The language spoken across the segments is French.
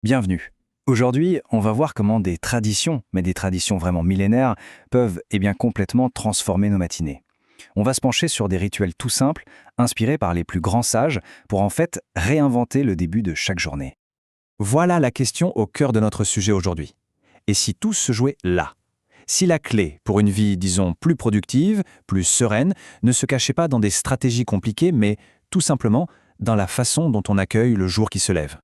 Bienvenue. Aujourd'hui, on va voir comment des traditions, mais des traditions vraiment millénaires, peuvent complètement transformer nos matinées. On va se pencher sur des rituels tout simples, inspirés par les plus grands sages, pour en fait réinventer le début de chaque journée. Voilà la question au cœur de notre sujet aujourd'hui. Et si tout se jouait là? Si la clé pour une vie, disons, plus productive, plus sereine, ne se cachait pas dans des stratégies compliquées, mais tout simplement dans la façon dont on accueille le jour qui se lève.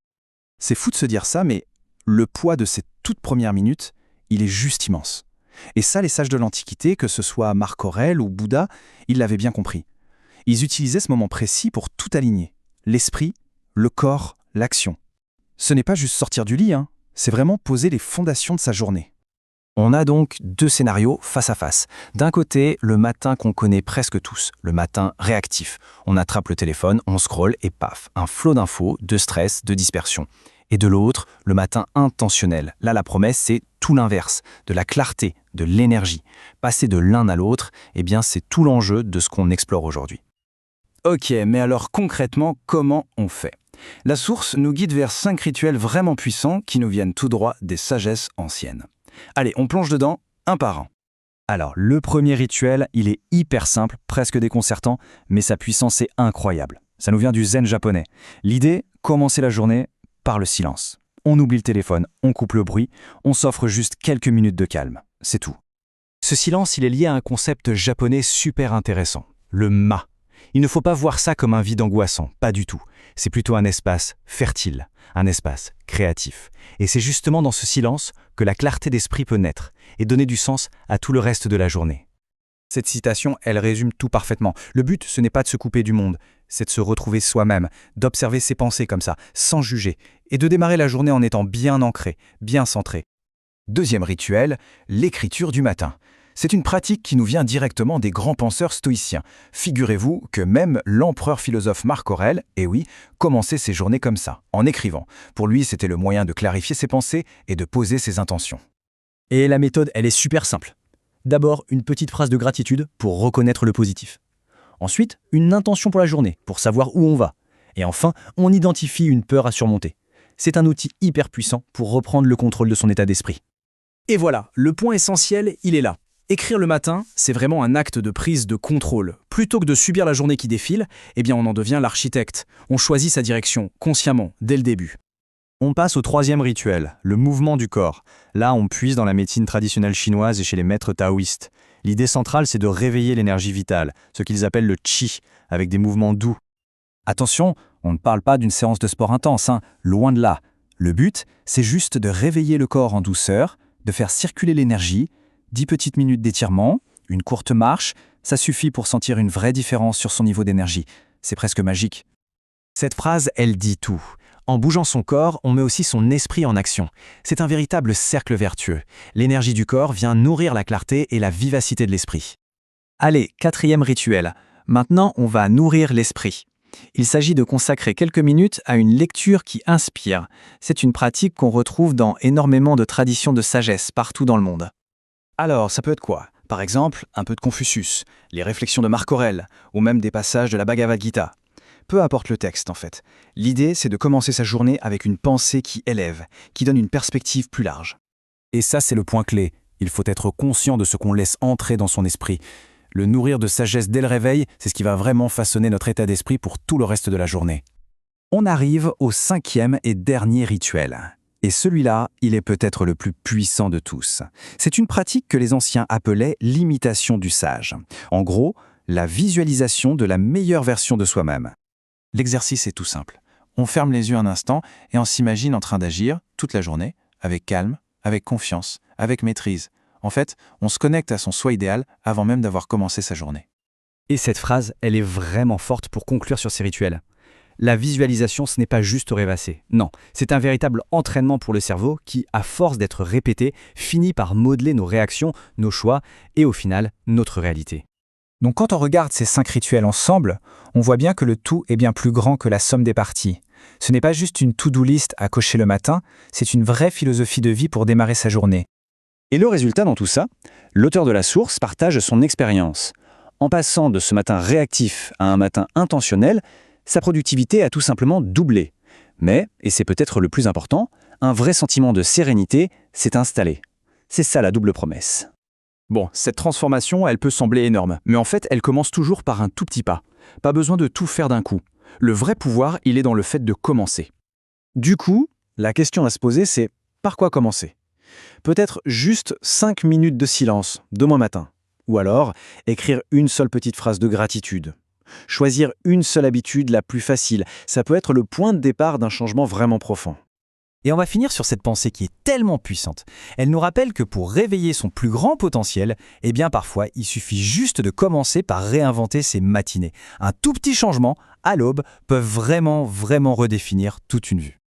C'est fou de se dire ça, mais le poids de ces toutes premières minutes, il est juste immense. Et ça, les sages de l'Antiquité, que ce soit Marc Aurèle ou Bouddha, ils l'avaient bien compris. Ils utilisaient ce moment précis pour tout aligner. L'esprit, le corps, l'action. Ce n'est pas juste sortir du lit, c'est vraiment poser les fondations de sa journée. On a donc deux scénarios face à face. D'un côté, le matin qu'on connaît presque tous, le matin réactif. On attrape le téléphone, on scrolle et paf, un flot d'infos, de stress, de dispersion. Et de l'autre, le matin intentionnel. Là, la promesse, c'est tout l'inverse, de la clarté, de l'énergie. Passer de l'un à l'autre, c'est tout l'enjeu de ce qu'on explore aujourd'hui. Ok, mais alors concrètement, comment on fait? La source nous guide vers 5 rituels vraiment puissants qui nous viennent tout droit des sagesses anciennes. Allez, on plonge dedans, un par un. Alors, le premier rituel, il est hyper simple, presque déconcertant, mais sa puissance est incroyable. Ça nous vient du zen japonais. L'idée, commencer la journée par le silence. On oublie le téléphone, on coupe le bruit, on s'offre juste quelques minutes de calme. C'est tout. Ce silence, il est lié à un concept japonais super intéressant, le ma. Il ne faut pas voir ça comme un vide angoissant, pas du tout. C'est plutôt un espace fertile, un espace créatif. Et c'est justement dans ce silence que la clarté d'esprit peut naître et donner du sens à tout le reste de la journée. Cette citation, elle résume tout parfaitement. Le but, ce n'est pas de se couper du monde, c'est de se retrouver soi-même, d'observer ses pensées comme ça, sans juger, et de démarrer la journée en étant bien ancré, bien centré. Deuxième rituel, l'écriture du matin. C'est une pratique qui nous vient directement des grands penseurs stoïciens. Figurez-vous que même l'empereur philosophe Marc Aurèle, commençait ses journées comme ça, en écrivant. Pour lui, c'était le moyen de clarifier ses pensées et de poser ses intentions. Et la méthode, elle est super simple. D'abord, une petite phrase de gratitude pour reconnaître le positif. Ensuite, une intention pour la journée, pour savoir où on va. Et enfin, on identifie une peur à surmonter. C'est un outil hyper puissant pour reprendre le contrôle de son état d'esprit. Et voilà, le point essentiel, il est là. Écrire le matin, c'est vraiment un acte de prise de contrôle. Plutôt que de subir la journée qui défile, on en devient l'architecte. On choisit sa direction, consciemment, dès le début. On passe au troisième rituel, le mouvement du corps. Là, on puise dans la médecine traditionnelle chinoise et chez les maîtres taoïstes. L'idée centrale, c'est de réveiller l'énergie vitale, ce qu'ils appellent le qi, avec des mouvements doux. Attention, on ne parle pas d'une séance de sport intense, loin de là. Le but, c'est juste de réveiller le corps en douceur, de faire circuler l'énergie, 10 petites minutes d'étirement, une courte marche, ça suffit pour sentir une vraie différence sur son niveau d'énergie. C'est presque magique. Cette phrase, elle dit tout. En bougeant son corps, on met aussi son esprit en action. C'est un véritable cercle vertueux. L'énergie du corps vient nourrir la clarté et la vivacité de l'esprit. Allez, quatrième rituel. Maintenant, on va nourrir l'esprit. Il s'agit de consacrer quelques minutes à une lecture qui inspire. C'est une pratique qu'on retrouve dans énormément de traditions de sagesse partout dans le monde. Alors, ça peut être quoi? Par exemple, un peu de Confucius, les réflexions de Marc Aurèle, ou même des passages de la Bhagavad Gita. Peu importe le texte, en fait. L'idée, c'est de commencer sa journée avec une pensée qui élève, qui donne une perspective plus large. Et ça, c'est le point clé. Il faut être conscient de ce qu'on laisse entrer dans son esprit. Le nourrir de sagesse dès le réveil, c'est ce qui va vraiment façonner notre état d'esprit pour tout le reste de la journée. On arrive au cinquième et dernier rituel. Et celui-là, il est peut-être le plus puissant de tous. C'est une pratique que les anciens appelaient l'imitation du sage. En gros, la visualisation de la meilleure version de soi-même. L'exercice est tout simple. On ferme les yeux un instant et on s'imagine en train d'agir toute la journée, avec calme, avec confiance, avec maîtrise. En fait, on se connecte à son soi idéal avant même d'avoir commencé sa journée. Et cette phrase, elle est vraiment forte pour conclure sur ces rituels. La visualisation, ce n'est pas juste rêvasser. Non, c'est un véritable entraînement pour le cerveau qui, à force d'être répété, finit par modeler nos réactions, nos choix et au final, notre réalité. Donc quand on regarde ces 5 rituels ensemble, on voit bien que le tout est bien plus grand que la somme des parties. Ce n'est pas juste une to-do list à cocher le matin, c'est une vraie philosophie de vie pour démarrer sa journée. Et le résultat dans tout ça, l'auteur de la source partage son expérience. En passant de ce matin réactif à un matin intentionnel, sa productivité a tout simplement doublé. Mais, et c'est peut-être le plus important, un vrai sentiment de sérénité s'est installé. C'est ça la double promesse. Bon, cette transformation, elle peut sembler énorme, mais en fait, elle commence toujours par un tout petit pas. Pas besoin de tout faire d'un coup. Le vrai pouvoir, il est dans le fait de commencer. Du coup, la question à se poser, c'est par quoi commencer? Peut-être juste 5 minutes de silence, demain matin. Ou alors, écrire une seule petite phrase de gratitude. Choisir une seule habitude la plus facile, ça peut être le point de départ d'un changement vraiment profond. Et on va finir sur cette pensée qui est tellement puissante. Elle nous rappelle que pour réveiller son plus grand potentiel, eh bien parfois, il suffit juste de commencer par réinventer ses matinées. Un tout petit changement, à l'aube, peut vraiment redéfinir toute une vue.